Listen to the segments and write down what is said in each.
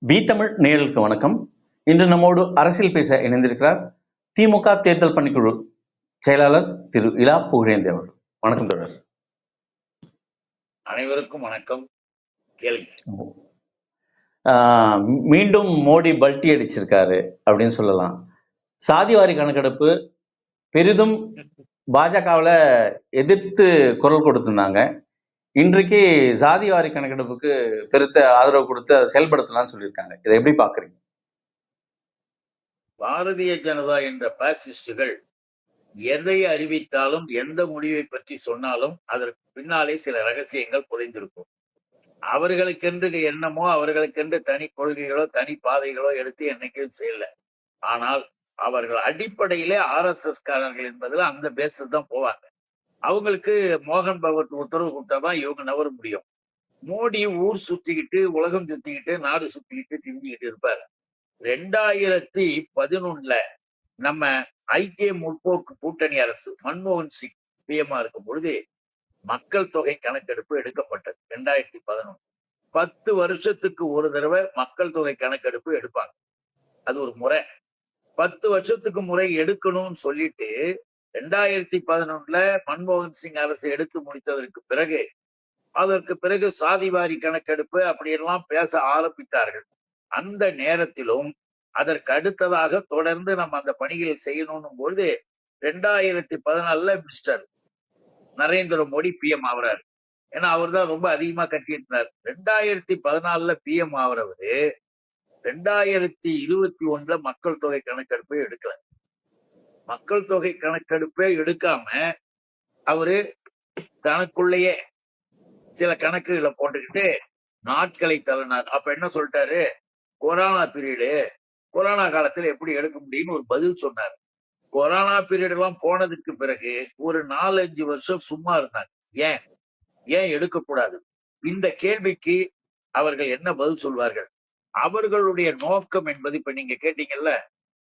தமிழ் நேயர்களுக்கு வணக்கம். இன்று நம்மோடு அரசியல் பேச இணைந்திருக்கிறார் திமுக தேர்தல் பணிக்குழு செயலாளர் திரு இலா புகழேந்தி அவர்கள். வணக்கம் தொடர். அனைவருக்கும் வணக்கம். கேளுங்க. மீண்டும் மோடி பல்டி அடிச்சிருக்காரு அப்படின்னு சொல்லலாம். சாதிவாரி கணக்கெடுப்பு பெரிதும் பாஜகவில் எதிர்த்து குரல் கொடுத்திருந்தாங்க. இன்றைக்கு சாதிவாரி கணக்கெடுப்புக்கு பெருத்த ஆதரவு கொடுத்து அதை செயல்படுத்தலாம்னு சொல்லியிருக்காங்க. இதை எப்படி பாக்குறீங்க? பாரதிய ஜனதா என்ற பாசிஸ்டுகள் எதை அறிவித்தாலும் எந்த முடிவை பற்றி சொன்னாலும் அதற்கு பின்னாலே சில ரகசியங்கள் புரிந்திருக்கும். அவர்களுக்கென்று எண்ணமோ அவர்களுக்கென்று தனி கொள்கைகளோ தனி பாதைகளோ எடுத்து என்னைக்கும் செய்யல. ஆனால் அவர்கள் அடிப்படையிலே RSS காரர்கள் என்பதில் அந்த பேஸில் தான் போவாங்க. அவங்களுக்கு மோகன் பகவத் உத்தரவு கொடுத்தாதான் இவங்க நவர முடியும். மோடி ஊர் சுத்திக்கிட்டு உலகம் சுத்திக்கிட்டு நாடு சுத்திக்கிட்டு திரும்பிக்கிட்டு இருப்பாரு. 2011 நம்ம ஐக்கிய முற்போக்கு கூட்டணி அரசு மன்மோகன் சிங் பிஎம்ஆ இருக்கும் பொழுது மக்கள் தொகை கணக்கெடுப்பு எடுக்கப்பட்டது. 2011 10 வருஷத்துக்கு ஒரு தடவை மக்கள் தொகை கணக்கெடுப்பு எடுப்பாங்க. அது ஒரு முறை. 10 வருஷத்துக்கு முறை எடுக்கணும்னு சொல்லிட்டு 2011 மன்மோகன் சிங் அரசு எடுத்து முடித்ததற்கு பிறகு அதற்கு பிறகு சாதிவாரி கணக்கெடுப்பு அப்படியெல்லாம் பேச ஆரம்பித்தார்கள். அந்த நேரத்திலும் அதற்கு அடுத்ததாக தொடர்ந்து நம்ம அந்த பணிகளை செய்யணும் பொழுது 2014 மிஸ்டர் நரேந்திர மோடி பிஎம் ஆகிறார். ஏன்னா அவர் தான் ரொம்ப அதிகமா கட்டிட்டு இருந்தார். 2014 பிஎம் ஆகிறவரு 2021 மக்கள் தொகை கணக்கெடுப்பை எடுக்கல. மக்கள் தொகை கணக்கெடுப்பே எடுக்காம அவரு தனக்குள்ளேயே சில கணக்குகளை போட்டுக்கிட்டு நாட்களை தள்ளினார். அப்ப என்ன சொல்லிட்டாரு, கொரோனா பீரியடு, கொரோனா காலத்துல எப்படி எடுக்க முடியும்னு ஒரு பதில் சொன்னார். கொரோனா பீரியட் எல்லாம் போனதுக்கு பிறகு ஒரு 4-5 வருஷம் சும்மா இருந்தாங்க. ஏன் எடுக்கக்கூடாது? இந்த கேள்விக்கு அவர்கள் என்ன பதில் சொல்வார்கள்? அவர்களுடைய நோக்கம் என்பது இப்ப நீங்க கேட்டீங்கல்ல,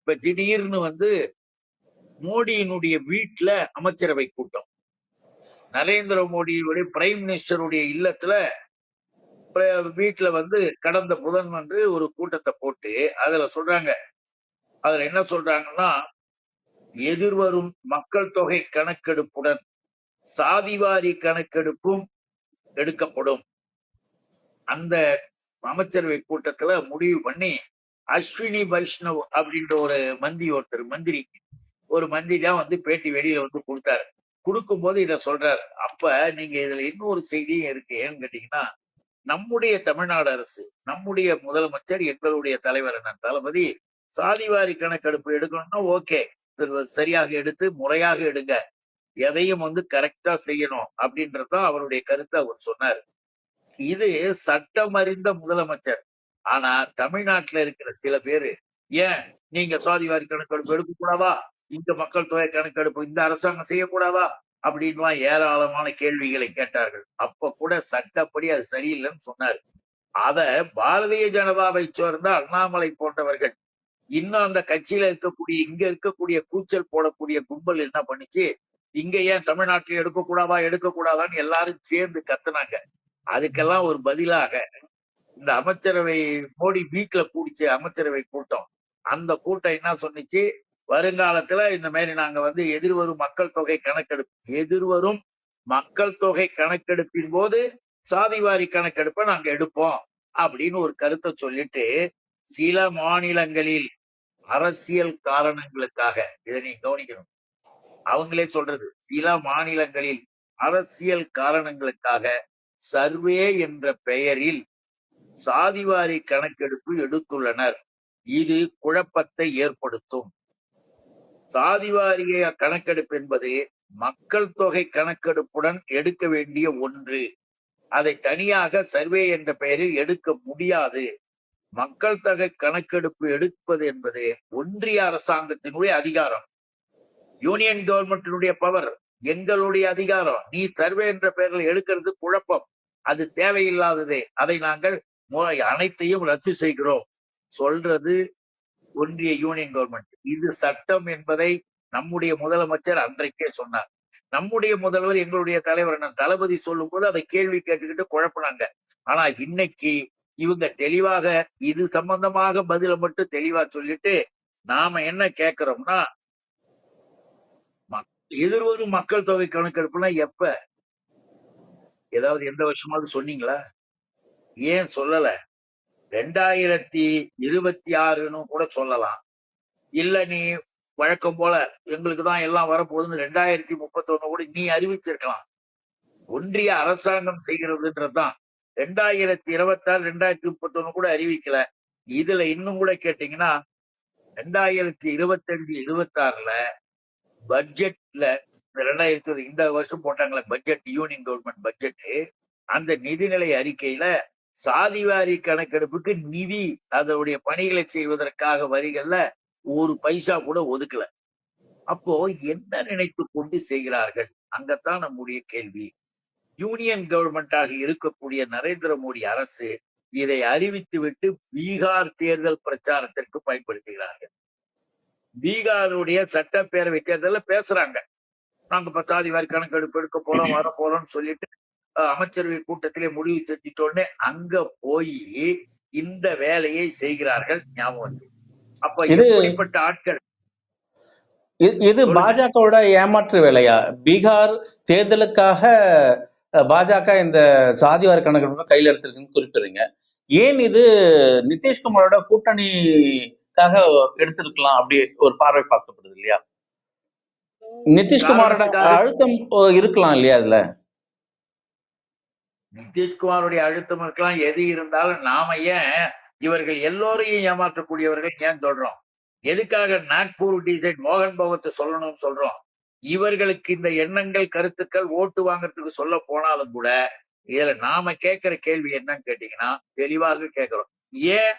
இப்ப திடீர்னு மோடியினுடைய வீட்டுல அமைச்சரவை கூட்டம், நரேந்திர மோடியுடைய பிரைம் மினிஸ்டருடைய இல்லத்துல வீட்டுல கடந்த புதன் ஒரு கூட்டத்தை போட்டு அதுல சொல்றாங்க. அதுல என்ன சொல்றாங்கன்னா, எதிர்வரும் மக்கள் தொகை கணக்கெடுப்புடன் சாதிவாரி கணக்கெடுப்பும் எடுக்கப்படும். அந்த அமைச்சரவை கூட்டத்துல முடிவு பண்ணி அஸ்வினி வைஷ்ணவ் அப்படின்ற ஒரு மந்திரி தான் பேட்டி வெளியில கொடுத்தாரு. கொடுக்கும்போது இத சொல்றாரு. அப்ப நீங்க இதுல இன்னொரு செய்தியும் இருக்கு. ஏன்னு கேட்டீங்கன்னா, நம்முடைய தமிழ்நாடு அரசு, நம்முடைய முதலமைச்சர், எங்களுடைய தலைவர் அண்ணன் தளபதி சாதிவாரி கணக்கெடுப்பு எடுக்கணும்னா ஓகே, சரியாக எடுத்து முறையாக எடுங்க, எதையும் கரெக்டா செய்யணும் அப்படின்றதான் அவருடைய கருத்தை அவர் சொன்னார். இது சட்டம் அறிந்த முதலமைச்சர். ஆனா தமிழ்நாட்டுல இருக்கிற சில பேரு, ஏன் நீங்க சாதிவாரி கணக்கெடுப்பு எடுக்க கூடாதா, இந்த மக்கள் தொகை கணக்கெடுப்பு இந்த அரசாங்கம் செய்யக்கூடாதா அப்படின்னு ஏராளமான கேள்விகளை கேட்டார்கள். அப்ப கூட சட்டப்படி அது சரியில்லைன்னு சொன்னார். அத பாரதிய ஜனதாவை சேர்ந்த அண்ணாமலை போன்றவர்கள், இன்னும் அந்த கட்சியில இங்க இருக்கக்கூடிய கூச்சல் போடக்கூடிய கும்பல் என்ன பண்ணிச்சு, இங்க ஏன் தமிழ்நாட்டில் எடுக்கக்கூடாதான்னு எல்லாரும் சேர்ந்து கத்துனாங்க. அதுக்கெல்லாம் ஒரு பதிலாக இந்த அமைச்சரவை மோடி வீட்டுல கூடிச்ச அமைச்சரவை கூட்டம், அந்த கூட்டம் என்ன சொன்னிச்சு, வருங்காலத்துல இந்த மாதிரி நாங்க எதிர்வரும் மக்கள் தொகை கணக்கெடுப்பின் போது சாதிவாரி கணக்கெடுப்பை நாங்க எடுப்போம் அப்படின்னு ஒரு கருத்தை சொல்லிட்டு, சில மாநிலங்களில் அரசியல் காரணங்களுக்காக, இதை நீ கவனிக்கணும், அவங்களே சொல்றது, சில மாநிலங்களில் அரசியல் காரணங்களுக்காக சர்வே என்ற பெயரில் சாதிவாரி கணக்கெடுப்பு எடுத்துள்ளனர். இது குழப்பத்தை ஏற்படுத்தும். சாதிவாரிய கணக்கெடுப்பு என்பது மக்கள் தொகை கணக்கெடுப்புடன் எடுக்க வேண்டிய ஒன்று. அதை தனியாக சர்வே என்ற பெயரில் எடுக்க முடியாது. மக்கள் தொகை கணக்கெடுப்பு எடுப்பது என்பது ஒன்றிய அரசாங்கத்தினுடைய அதிகாரம், யூனியன் கவர்மெண்டினுடைய பவர், எங்களுடைய அதிகாரம். நீ சர்வே என்ற பெயரில் எடுக்கிறது குழப்பம், அது தேவையில்லாதது. அதை நாங்கள் அனைத்தையும் ரத்து செய்கிறோம் சொல்றது ஒன்றிய யூனியன் கவர்மெண்ட். இது சட்டம் என்பதை நம்முடைய முதலமைச்சர் அன்றைக்கே சொன்னார். நம்முடைய முதல்வர், எங்களுடைய தலைவர் தளபதி சொல்லும் போது அதை கேள்வி கேட்டுக்கிட்டு குழப்பினாங்க. ஆனா இன்னைக்கு இவங்க தெளிவாக இது சம்பந்தமாக பதில மட்டும் தெளிவா சொல்லிட்டு நாம என்ன கேட்கிறோம்னா, எதிர்வரும் மக்கள் தொகை கணக்கெடுப்புனா எப்ப? ஏதாவது எந்த வருஷமாவது சொன்னீங்களா? ஏன் சொல்லல? 2026ன்னு கூட சொல்லலாம். இல்ல நீ வழக்கம் போல எங்களுக்கு தான் எல்லாம் வரப்போகுதுன்னு 2031 கூட நீ அறிவிச்சிருக்கலாம். ஒன்றிய அரசாங்கம் செய்கிறதுன்றதுதான். 2026, 2031 கூட அறிவிக்கல. இதுல இன்னும் கூட கேட்டீங்கன்னா 2025, 26ல பட்ஜெட்ல 2020 இந்த வருஷம் போட்டாங்களே பட்ஜெட், யூனியன் கவர்மெண்ட் பட்ஜெட், அந்த நிதிநிலை அறிக்கையில சாதிவாரி கணக்கெடுப்புக்கு நிதி அதனுடைய பணிகளை செய்வதற்காக வரிகள்ல ஒரு பைசா கூட ஒதுக்கல. அப்போ என்ன நினைத்து கொண்டு செய்கிறார்கள்? அங்கத்தான் நம்முடைய கேள்வி. யூனியன் கவர்மெண்டாக இருக்கக்கூடிய நரேந்திர மோடி அரசு இதை அறிவித்துவிட்டு பீகார் தேர்தல் பிரச்சாரத்திற்கு பயன்படுத்துகிறார்கள். பீகாருடைய சட்டப்பேரவை தேர்தல்ல பேசுறாங்க. நாங்க இப்ப சாதிவாரி கணக்கெடுப்பு எடுக்க போறோம், வர போறோம்னு சொல்லிட்டு அமைச்சரவை கூட்டத்திலே முடிவு செஞ்சுட்டோன்னு அங்க போய் இந்த வேலையை செய்கிறார்கள். ஞாபகம் வச்சு. அப்ப இது எப்படிப்பட்ட ஆட்கள்? இது சொல்லுங்க. பாஜகவோட ஏமாற்று வேலையா? பீகார் தேர்தலுக்காக பாஜக இந்த சாதிவாரி கணக்கெடுப்பு கையில் எடுத்திருக்குன்னு குறிப்பிடுறீங்க. ஏன் இது நிதிஷ்குமாரோட கூட்டணிக்காக எடுத்திருக்கலாம் அப்படி ஒரு பார்வை பார்க்கப்படுது இல்லையா? நிதிஷ்குமாரோட காரணத்துக்காக அழுத்தம் இருக்கலாம் இல்லையா அதுல? நிதிஷ்குமாருடைய அழுத்தம் இருக்கலாம், எது இருந்தாலும் நாம ஏன் இவர்கள் எல்லோரையும் ஏமாற்றக்கூடியவர்கள் ஏன் சொல்றோம்? எதுக்காக நாக்பூர் டிசைட் மோகன் பகவத் சொல்லணும்னு சொல்றோம்? இவர்களுக்கு இந்த எண்ணங்கள், கருத்துக்கள் ஓட்டு வாங்குறதுக்கு சொல்ல போனாலும் கூட இதுல நாம கேட்கிற கேள்வி என்னன்னு கேட்டீங்கன்னா தெளிவாக கேட்கிறோம். ஏன்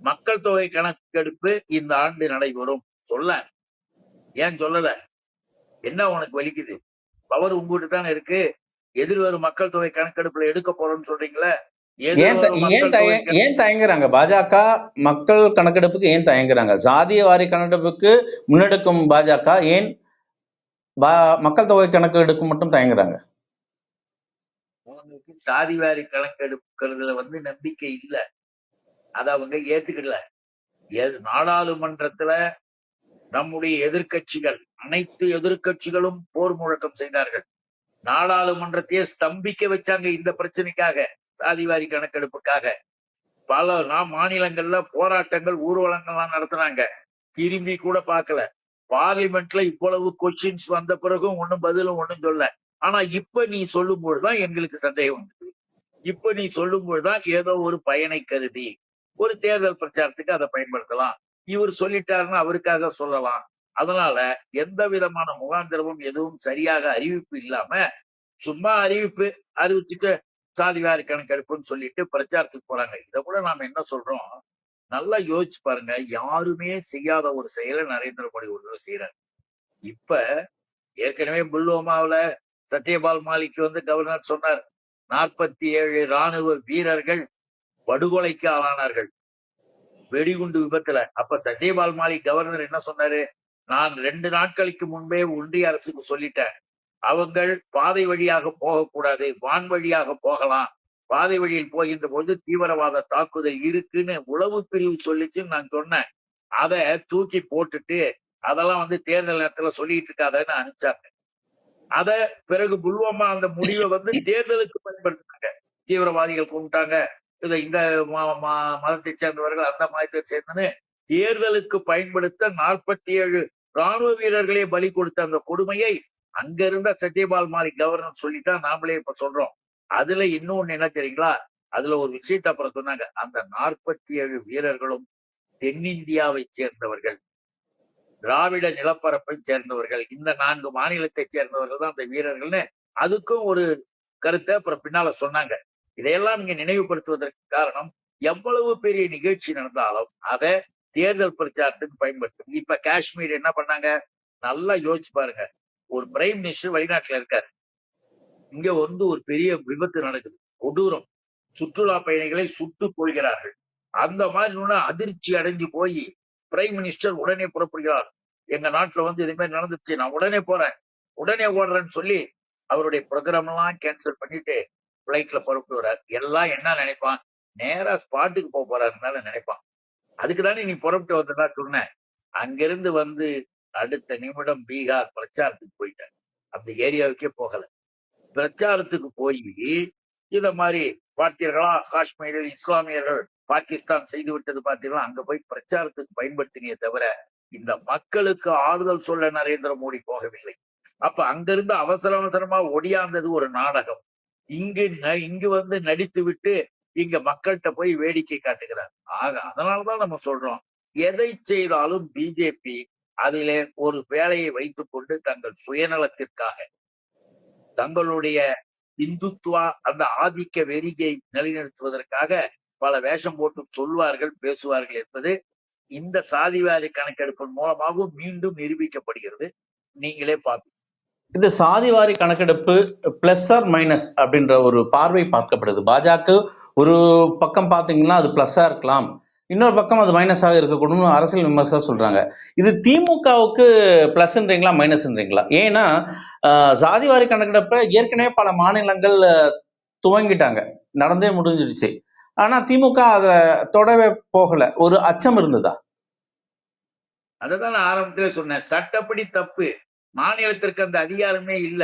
மக்கள் தொகை கணக்கெடுப்பு இந்த ஆண்டு நடைபெறும்? சொல்ல ஏன் சொல்லல? என்ன உனக்கு வலிக்குது? பவர் உங்ககிட்ட தானே இருக்கு. எதிர்வரும் மக்கள் தொகை கணக்கெடுப்புல எடுக்க போறோம்னு சொல்றீங்களே, எதிர்வரும் மக்கள் தொகை ஏன் தயங்குறாங்க? பாஜக மக்கள் கணக்கெடுப்புக்கு ஏன் தயங்குறாங்க? சாதிய வாரி கணக்கெடுப்புக்கு முன்னெடுக்கும் பாஜக ஏன் மக்கள் தொகை கணக்கெடுப்பு மட்டும் தயங்குறாங்க? அவங்களுக்கு சாதிவாரி கணக்கெடுக்கிறதுல நம்பிக்கை இல்ல. அத அவங்க ஏத்துக்கல. நாடாளுமன்றத்துல நம்முடைய எதிர்க்கட்சிகள், அனைத்து எதிர்க்கட்சிகளும் போர் முழக்கம் செய்தார்கள். நாடாளுமன்றத்தையே ஸ்தம்பிக்க வச்சாங்க இந்த பிரச்சனைக்காக, சாதிவாரி கணக்கெடுப்புக்காக. பல மாநிலங்கள்ல போராட்டங்கள், ஊர்வலங்கள்லாம் நடத்துனாங்க. திரும்பி கூட பார்க்கல. பார்லிமெண்ட்ல இவ்வளவு கொஸ்டின்ஸ் வந்த பிறகும் ஒன்னும் பதிலும் ஒன்னும் சொல்ல. ஆனா இப்ப நீ சொல்லும் போதுதான் எங்களுக்கு சந்தேகம் வந்தது. இப்ப நீ சொல்லும் போதுதான் ஏதோ ஒரு பயனை கருதி ஒரு தேர்தல் பிரச்சாரத்துக்கு அதை பயன்படுத்தலாம். இவர் சொல்லிட்டாருன்னு அவருக்காக சொல்லலாம். அதனால எந்த விதமான முகாந்திரமும் எதுவும் சரியாக அறிவிப்பு இல்லாம சும்மா அறிவிச்சுட்டு சாதிவாரி கணக்கெடுப்புன்னு சொல்லிட்டு பிரச்சாரத்துக்கு போறாங்க. இதை கூட நாம என்ன சொல்றோம்? நல்லா யோசிச்சு பாருங்க. யாருமே செய்யாத ஒரு செயலை நரேந்திர மோடி ஒரு செய்யறாரு. இப்ப ஏற்கனவே புல்வாமாவுல சத்யபால் மாலிக் கவர்னர் சொன்னார், 47 ராணுவ வீரர்கள் படுகொலைக்கு ஆளானார்கள் வெடிகுண்டு விபத்துல. அப்ப சத்யபால் மாலிக் கவர்னர் என்ன சொன்னாரு? நான் 2 நாட்களுக்கு முன்பே ஒன்றிய அரசுக்கு சொல்லிட்டேன், அவங்கள் பாதை வழியாக போகக்கூடாது, வான் வழியாக போகலாம். பாதை வழியில் போகின்ற போது தீவிரவாத தாக்குதல் இருக்குன்னு உளவு பிரிவு சொல்லிச்சுன்னு நான் சொன்னேன். அதை தூக்கி போட்டுட்டு அதெல்லாம் தேர்தல் நேரத்துல சொல்லிட்டு இருக்காதன்னு அனுப்பிச்சாங்க. அத பிறகு புல்வாமா அந்த முடிவை தேர்தலுக்கு பயன்படுத்தினாங்க. தீவிரவாதிகள் கொண்டுட்டாங்க, இந்த மதத்தை சேர்ந்தவர்கள் அந்த மதத்தை சேர்ந்தன்னு தேர்தலுக்கு பயன்படுத்த 47 ராணுவ வீரர்களே பலி கொடுத்த அந்த கொடுமையை அங்க இருந்த சத்யபால் மாலிக் கவர்னர் சொல்லித்தான் நாமளே இப்ப சொல்றோம். அதுல இன்னொன்னு என்ன தெரியுங்களா? அதுல ஒரு விஷயத்தை அப்புறம் சொன்னாங்க. அந்த 47 வீரர்களும் தென்னிந்தியாவை சேர்ந்தவர்கள், திராவிட நிலப்பரப்பை சேர்ந்தவர்கள், இந்த 4 மாநிலத்தை சேர்ந்தவர்கள் தான் அந்த வீரர்கள்னு அதுக்கும் ஒரு கருத்தை அப்புறம் பின்னால சொன்னாங்க. இதையெல்லாம் நீங்க நினைவுபடுத்துவதற்கு காரணம், எவ்வளவு பெரிய நிகழ்ச்சி நடந்தாலும் அதை தேர்தல் பிரச்சாரத்துக்கு பயன்படுத்தும். இப்ப காஷ்மீர் என்ன பண்ணாங்க? நல்லா யோசிச்சு பாருங்க. ஒரு பிரைம் மினிஸ்டர் வெளிநாட்டுல இருக்காரு. இங்க ஒரு பெரிய விபத்து நடக்குது, கொடூரம். சுற்றுலா பயணிகளை சுட்டுக் கொள்கிறார்கள். அந்த மாதிரி அதிர்ச்சி அடைஞ்சு போய் பிரைம் மினிஸ்டர் உடனே புறப்படுகிறார். எங்க நாட்டுல இது மாதிரி நடந்துச்சு, நான் உடனே போறேன், உடனே ஓடுறேன்னு சொல்லி அவருடைய ப்ரோக்ராம் எல்லாம் கேன்சல் பண்ணிட்டு பிளைட்ல புறப்படுறார். எல்லாம் என்ன நினைப்பான்? நேரா ஸ்பாட்டுக்கு போறாருன்னு தானே நினைப்பான். அதுக்கு தானே நீ புறப்பட்டு வந்ததா சொன்ன. அங்கிருந்து வந்து அடுத்த நிமிடம் பீகார் பிரச்சாரத்துக்கு போயிட்டார். அந்த ஏரியாவுக்கே போகல. பிரச்சாரத்துக்கு போய் இத மாதிரி பார்த்தீர்களா, காஷ்மீரில் இஸ்லாமியர்கள் பாகிஸ்தான் செய்து விட்டது பார்த்தீங்களா, அங்க போய் பிரச்சாரத்துக்கு பயன்படுத்தினியே தவிர இந்த மக்களுக்கு ஆறுதல் சொல்ல நரேந்திர மோடி போகவில்லை. அப்ப அங்கிருந்து அவசர அவசரமா ஒடியாந்தது ஒரு நாடகம். இங்கு வந்து நடித்து விட்டு இங்க மக்கள்கிட்ட போய் வேடிக்கை காட்டுகிறார். ஆக அதனாலதான் நம்ம சொல்றோம், எதை செய்தாலும் பிஜேபி அதிலே ஒரு வேலையை வைத்துக் கொண்டு தங்கள் சுயநலத்திற்காக, தங்களுடைய இந்துத்துவா அந்த ஆதிக்க வெறியை நிலைநிறுத்துவதற்காக பல வேஷம் போட்டு சொல்வார்கள், பேசுவார்கள் என்பது இந்த சாதிவாரி கணக்கெடுப்பின் மூலமாகவும் மீண்டும் நிரூபிக்கப்படுகிறது. நீங்களே பார்த்து இந்த சாதிவாரி கணக்கெடுப்பு பிளஸ் ஆர் மைனஸ் அப்படின்ற ஒரு பார்வை பார்க்கப்படுது. பாஜக ஒரு பக்கம் பார்த்தீங்கன்னா அது பிளஸ்ஸா இருக்கலாம், இன்னொரு பக்கம் அது மைனஸாக இருக்கக்கூடும் அரசியல் விமர்சனம் சொல்றாங்க. இது திமுகவுக்கு பிளஸ்ன்றீங்களா மைனஸ்ன்றீங்களா? ஏன்னா சாதிவாரி கணக்கெடுப்பை ஏற்கனவே பல மாநிலங்கள் துவங்கிட்டாங்க, நடந்தே முடிஞ்சிடுச்சு. ஆனா திமுக அதை தொடவே போகல. ஒரு அச்சம் இருந்ததா? அததான் நான் ஆரம்பத்திலே சொன்னேன். சட்டப்படி தப்பு. மாநிலத்திற்கு அந்த அதிகாரமே இல்ல.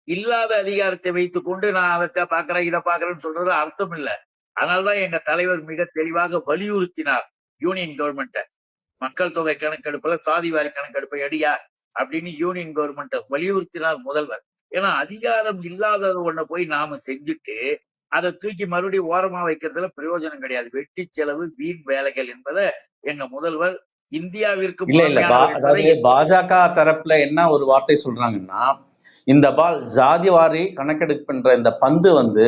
இல்லாத அதிகாரத்தை வைத்துக் கொண்டு நான் அதை பாக்குறேன் இதை பாக்குறேன்னு சொல்றது அர்த்தம் இல்ல. அதனாலதான் எங்க தலைவர் மிக தெளிவாக வலியுறுத்தினார் யூனியன் கவர்மெண்ட்டை. மக்கள் தொகை கணக்கெடுப்புல சாதிவாரி கணக்கெடுப்பை அடியா அப்படின்னு யூனியன் கவர்மெண்ட் வலியுறுத்தினார் முதல்வர். ஏன்னா அதிகாரம் இல்லாத ஒண்ண போய் நாம செஞ்சுட்டு அதை தூக்கி மறுபடியும் ஓரமா வைக்கிறதுல பிரயோஜனம் கிடையாது. வெட்டி செலவு, வீண் வேலைகள் என்பதை எங்க முதல்வர் இந்தியாவிற்கு இல்ல அதாவது பாஜக தரப்புல என்ன ஒரு வார்த்தை சொல்றாங்கன்னா, இந்த பால் ஜாதிவாரி கணக்கெடுப்புன்ற இந்த பந்து வந்து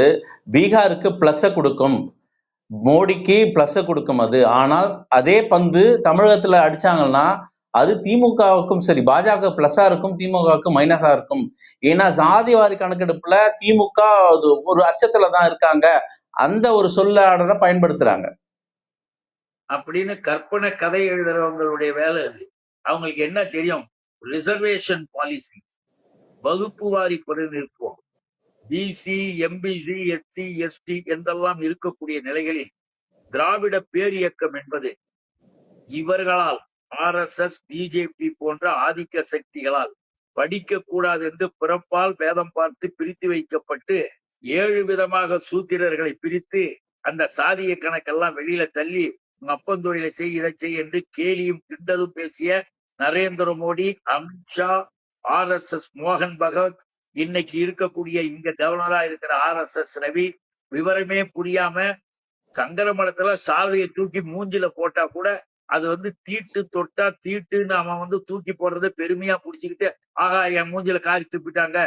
பீகாருக்கு பிளஸ் கொடுக்கும், மோடிக்கு பிளஸ் கொடுக்கும். அது ஆனால் அதே பந்து தமிழகத்துல அடிச்சாங்கன்னா அது திமுகவுக்கும் சரி, பாஜக பிளஸ்ஸா இருக்கும், திமுகவுக்கு மைனஸா இருக்கும். ஏன்னா சாதிவாரி கணக்கெடுப்புல திமுக ஒரு அச்சத்துல தான் இருக்காங்க, அந்த ஒரு சொல்லாடலை பயன்படுத்துறாங்க அப்படின்னு கற்பனை கதை எழுதுறவங்களுடைய வேலை அது. அவங்களுக்கு என்ன தெரியும்? ரிசர்வேஷன் பாலிசி, வகுப்பு வாரி பிரதிநிதித்துவம், பிசி, எம்பிசி, எஸ்சி, எஸ்டி என்றெல்லாம் இருக்கக்கூடிய நிலைகளில் திராவிட பேரியக்கம் என்பது இவர்களால், RSS, பிஜேபி போன்ற ஆதிக்க சக்திகளால் படிக்க கூடாது என்று பிறப்பால் வேதம் பார்த்து பிரித்து வைக்கப்பட்டு 7 விதமாக சூத்திரர்களை பிரித்து அந்த சாதிய கணக்கெல்லாம் வெளியில தள்ளி உங்க அப்பந்தொழிலை செய், இதை செய் என்று கேலியும் கிண்டலும் பேசிய நரேந்திர மோடி, அமித்ஷா, RSS மோகன் பகவத், இன்னைக்கு இருக்கக்கூடிய இங்க கவர்னரா இருக்கிற RSS ரவி, விவரமே புரியாம சங்கரமடத்துல சால்வையை தூக்கி மூஞ்சில போட்டா கூட அது வந்து தீட்டு தொட்டா தீட்டுன்னு அவன் வந்து தூக்கி போடுறத பெருமையா புடிச்சுக்கிட்டு, ஆகா என் மூஞ்சில காரி துப்பிட்டாங்க,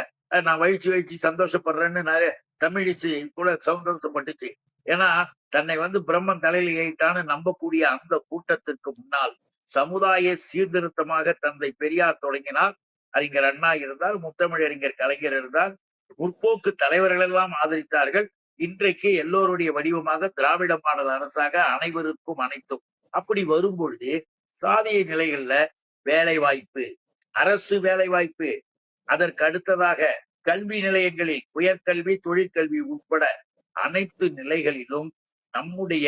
நான் வழிச்சு சந்தோஷப்படுறேன்னு நிறைய தமிழிசை கூட சந்தோஷப்பட்டுச்சு. ஏன்னா தன்னை வந்து பிரம்மன் தலையில ஏறிட்டான்னு நம்பக்கூடிய அந்த கூட்டத்திற்கு முன்னால் சமுதாய சீர்திருத்தமாக தந்தை பெரியார் தொடங்கினார். அறிஞர் அண்ணா இருந்தார், முத்தமிழறிஞர் கலைஞர் இருந்தார், முற்போக்கு தலைவர்கள் எல்லாம் ஆதரித்தார்கள். இன்றைக்கு எல்லோருடைய வடிவமாக திராவிட மாடல் அரசாக அனைவருக்கும் அனைத்தும். அப்படி வரும்பொழுது சாதிய நிலைகள்ல வேலை வாய்ப்பு, அரசு வேலை வாய்ப்பு, அதற்கு அடுத்ததாக கல்வி நிலையங்களில் உயர்கல்வி, தொழிற்கல்வி உட்பட அனைத்து நிலைகளிலும் நம்முடைய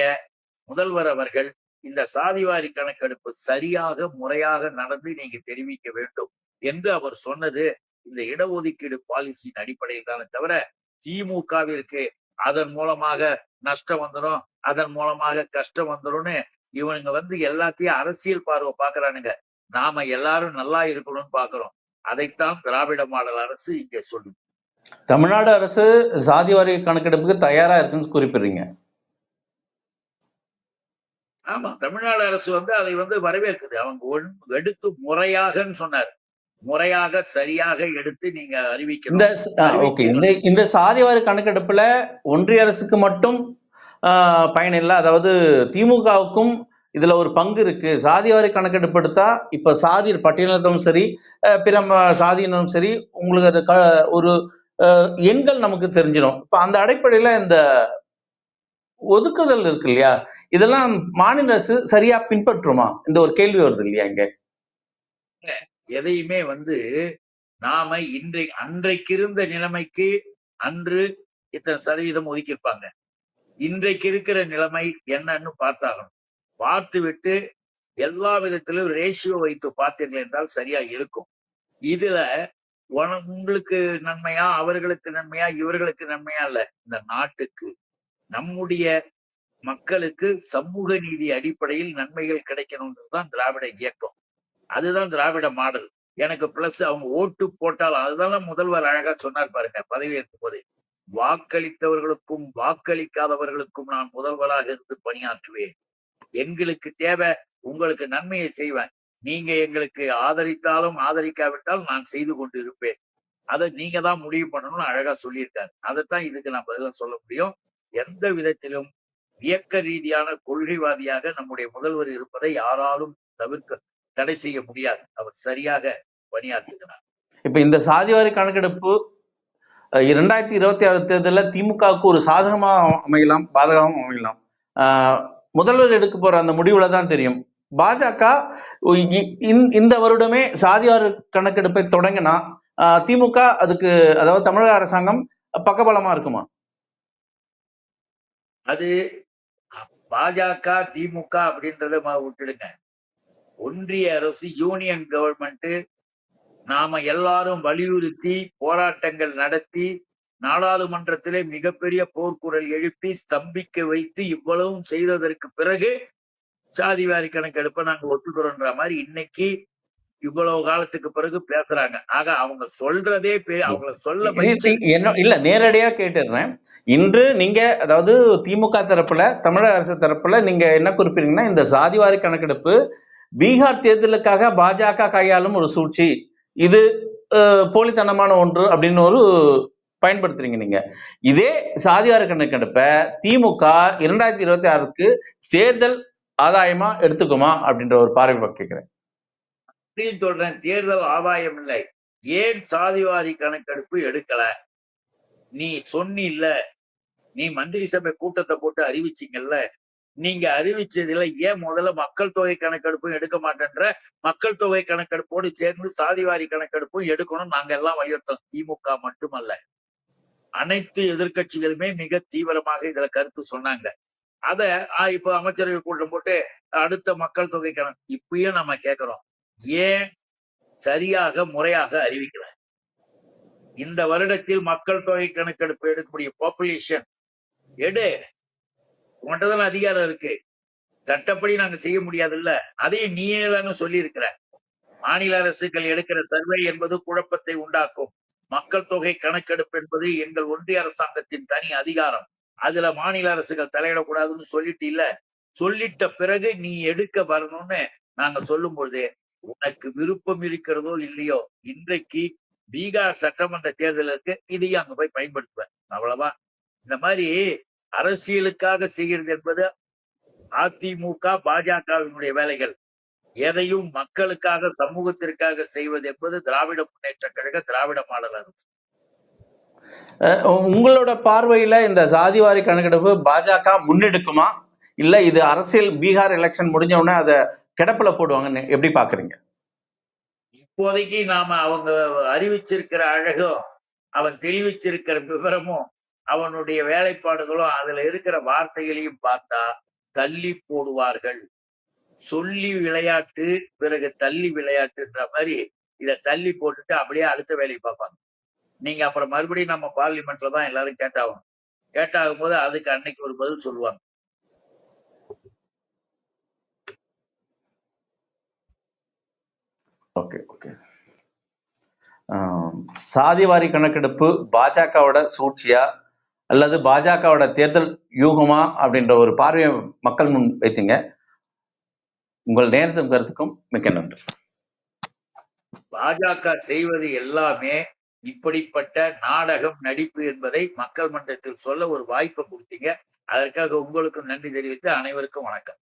முதல்வர் அவர்கள் இந்த சாதிவாரி கணக்கெடுப்பு சரியாக முறையாக நடந்து நீங்க தெரிவிக்க வேண்டும் என்று அவர் சொன்னது இந்த இடஒதுக்கீடு பாலிசியின் அடிப்படையில் தானே தவிர திமுகவிற்கு அதன் மூலமாக நஷ்டம் வந்துடும், அதன் மூலமாக கஷ்டம் வந்துடும்னு இவனுங்க வந்து எல்லாத்தையும் அரசியல் பார்வை பாக்குறானுங்க. நாம எல்லாரும் நல்லா இருக்கணும்னு பாக்குறோம். அதைத்தான் திராவிட மாடல் அரசு இங்க சொல்லு. தமிழ்நாடு அரசு சாதிவாரி கணக்கெடுப்புக்கு தயாரா இருக்குன்னு குறிப்பிடுறீங்க. ஆமா, தமிழ்நாடு அரசு வந்து அதை வந்து வரவேற்குது. அவங்க எடுத்து முறையாகன்னு சொன்னார். முறையாக சரியாக எடுத்து நீங்க அறிவிக்கணும். இந்த சாதிவாரி கணக்கெடுப்புல ஒன்றிய அரசுக்கு மட்டும் பயன் இல்லை, அதாவது திமுகவுக்கும் இதுல ஒரு பங்கு இருக்கு. சாதிவாரி கணக்கெடுப்பு எடுத்தா இப்ப சாதி பட்டியலினத்தும் சரி, பிற சாதியினரும் சரி, உங்களுக்கு ஒரு எண்கள் நமக்கு தெரிஞ்சிடும். இப்ப அந்த அடிப்படையில இந்த ஒதுக்குதல் இருக்கு இல்லையா, இதெல்லாம் மாநில அரசு சரியா பின்பற்றுமா? இந்த ஒரு கேள்வி வருது இல்லையா இங்க. எதையுமே வந்து நாம அன்றைக்கு இருந்த நிலைமைக்கு அன்று இத்தனை சதவீதம் ஒதுக்கியிருப்பாங்க. இன்றைக்கு இருக்கிற நிலைமை என்னன்னு பார்த்தாகணும். பார்த்து விட்டு எல்லா விதத்திலும் ரேஷியோ வைத்து பார்த்தீர்கள் என்றால் சரியா இருக்கும். இதுல உங்களுக்கு நன்மையா, அவர்களுக்கு நன்மையா, இவர்களுக்கு நன்மையா இல்ல, இந்த நாட்டுக்கு, நம்முடைய மக்களுக்கு சமூக நீதி அடிப்படையில் நன்மைகள் கிடைக்கணும்ன்றதுதான் திராவிட இயக்கம். அதுதான் திராவிட மாடல். எனக்கு பிளஸ் அவங்க ஓட்டு போட்டால், அதுதான் முதல்வர் அழகா சொன்னார் பாருங்க பதவியேற்கும் போது, வாக்களித்தவர்களுக்கும் வாக்களிக்காதவர்களுக்கும் நான் முதல்வராக இருந்து பணியாற்றுவேன். எங்களுக்கு தேவை, உங்களுக்கு நன்மையை செய்வேன். நீங்க எங்களுக்கு ஆதரித்தாலும் ஆதரிக்காவிட்டாலும் நான் செய்து கொண்டு இருப்பேன். அதை நீங்க தான் முடிவு பண்ணணும்னு அழகா சொல்லியிருக்காரு. அதைத்தான் இதுக்கு நான் பதிலா சொல்ல முடியும். எந்த விதத்திலும் இயக்க ரீதியான கொள்கைவாதியாக நம்முடைய முதல்வர் இருப்பதை யாராலும் தடை செய்ய முடியாது. அவர் சரியாக பணியாற்றுகிறார். இப்ப இந்த சாதிவாரி கணக்கெடுப்பு 2026 தேர்தலில் திமுகவுக்கு ஒரு சாதகமா அமையலாம், பாதகமாக அமையலாம். முதல்வர் எடுக்க போற அந்த முடிவுல தான் தெரியும். பாஜக இந்த வருடமே சாதிவாரி கணக்கெடுப்பை தொடங்கினா திமுக அதுக்கு, அதாவது தமிழக அரசாங்கம் பக்கபலமா இருக்குமா? அது பாஜக திமுக அப்படின்றத விட்டுடுங்க. ஒன்றிய அரசு, யூனியன் கவர்மெண்ட், நாம எல்லாரும் வலியுறுத்தி போராட்டங்கள் நடத்தி நாடாளுமன்றத்திலே மிகப்பெரிய போர்க்குரல் எழுப்பி ஸ்தம்பிக்க வைத்து இவ்வளவும் செய்ததற்கு பிறகு சாதிவாரி கணக்கெடுப்பை நாங்க ஒத்துக்கிறோன்ற மாதிரி இன்னைக்கு இவ்வளவு காலத்துக்கு பிறகு பேசுறாங்க. ஆக அவங்க சொல்றதே அவங்கள சொல்ல இல்ல, நேரடியா கேட்டுடுறேன். இன்று நீங்க, அதாவது திமுக தரப்புல, தமிழக அரசு தரப்புல நீங்க என்ன குறிப்பிடுறீங்கன்னா, இந்த சாதிவாரி கணக்கெடுப்பு பீகார் தேர்தலுக்காக பாஜக கையாளும் ஒரு சூழ்ச்சி, இது போலித்தனமான ஒன்று அப்படின்னு ஒரு பயன்படுத்துறீங்க நீங்க. இதே சாதிவாரி கணக்கெடுப்பை திமுக 2026க்கு தேர்தல் ஆதாயமா எடுத்துக்குமா அப்படின்ற ஒரு பார்வை கேட்கிறேன். சொல்றேன், தேர்தல் ஆதாயம் இல்லை. ஏன் சாதிவாரி கணக்கெடுப்பு எடுக்கல? நீ சொன்னில்ல, நீ மந்திரி சபை கூட்டத்தை போட்டு அறிவிச்சீங்கல்ல, நீங்க அறிவிச்சதுல ஏன் முதல்ல மக்கள் தொகை கணக்கெடுப்பும் எடுக்க மாட்டேன்ற? மக்கள் தொகை கணக்கெடுப்போடு சேர்ந்து சாதிவாரி கணக்கெடுப்பும் எடுக்கணும் நாங்க எல்லாம் வலியுறுத்தோம். திமுக மட்டுமல்ல, அனைத்து எதிர்கட்சிகளுமே மிக தீவிரமாக இதுல கருத்து சொன்னாங்க. அத இப்ப அமைச்சரவை கூட்டம் போட்டு அடுத்த மக்கள் தொகை கணக்கு இப்பயும் நம்ம கேட்கிறோம், ஏன் சரியாக முறையாக அறிவிக்கல? இந்த வருடத்தில் மக்கள் தொகை கணக்கெடுப்பு எடுக்கக்கூடிய பாப்புலேஷன் எடு, உன்கிட்டதான் அதிகாரம் இருக்கு, சட்டப்படி நாங்க செய்ய முடியாதுல்ல, அதையும் நீயே தானே சொல்லி இருக்கிற. மாநில அரசுகள் எடுக்கிற சர்வே என்பது குழப்பத்தை உண்டாக்கும். மக்கள் தொகை கணக்கெடுப்பு என்பது எங்கள் ஒன்றிய அரசாங்கத்தின் தனி அதிகாரம், அதுல மாநில அரசுகள் தலையிடக்கூடாதுன்னு சொல்லிட்டு இல்ல, சொல்லிட்ட பிறகு நீ எடுக்க வரணும்னு நாங்க சொல்லும் பொழுது உனக்கு விருப்பம் இருக்கிறதோ இல்லையோ, இன்றைக்கு பீகார் சட்டமன்ற தேர்தல் இருக்கு, இதையும் அங்க போய் பயன்படுத்துவேன், அவ்வளவா. இந்த மாதிரி அரசியலுக்காக செய்கிறது என்பது அதிமுக பாஜகவினுடைய வேலைகள். எதையும் மக்களுக்காக சமூகத்திற்காக செய்வது என்பது திராவிட முன்னேற்ற கழக திராவிட மாடல் அரசு. உங்களோட பார்வையில இந்த சாதிவாரி கணக்கெடுப்பு பாஜக முன்னெடுக்குமா, இல்ல இது அரசியல் பீகார் எலெக்ஷன் முடிஞ்ச உடனே அதை கிடப்புல போடுவாங்கன்னு எப்படி பாக்குறீங்க? இப்போதைக்கு நாம அவங்க அறிவிச்சிருக்கிற அழகும், அவன் தெரிவிச்சிருக்கிற விவரமும், அவனுடைய வேலைப்பாடுகளும், அதுல இருக்கிற வார்த்தைகளையும் பார்த்தா தள்ளி போடுவார்கள். சொல்லி விளையாட்டு பிறகு தள்ளி விளையாட்டுன்ற மாதிரி இதை தள்ளி போட்டுட்டு அப்படியே அடுத்த வேலையை பார்ப்பாங்க. நீங்க அப்புறம் மறுபடியும் நம்ம பார்லிமெண்ட்ல தான் எல்லாரும் கேட்டாகும். கேட்டாகும் போது அதுக்கு அன்னைக்கு ஒரு பதில் சொல்லுவாங்க. Okay okay. சாதிவாரி கணக்கெடுப்பு பாஜகவோட சூழ்ச்சியா அல்லது பாஜகவோட தேர்தல் யூகமா அப்படின்ற ஒரு பார்வையை மக்கள் முன் வைத்தீங்க. உங்கள் நேரத்துக்கும் கருத்துக்கும் மிக்க நன்றி. பாஜக செய்வது எல்லாமே இப்படிப்பட்ட நாடகம், நடிப்பு என்பதை மக்கள் மன்றத்தில் சொல்ல ஒரு வாய்ப்பை கொடுத்தீங்க. அதற்காக உங்களுக்கும் நன்றி தெரிவித்து அனைவருக்கும் வணக்கம்.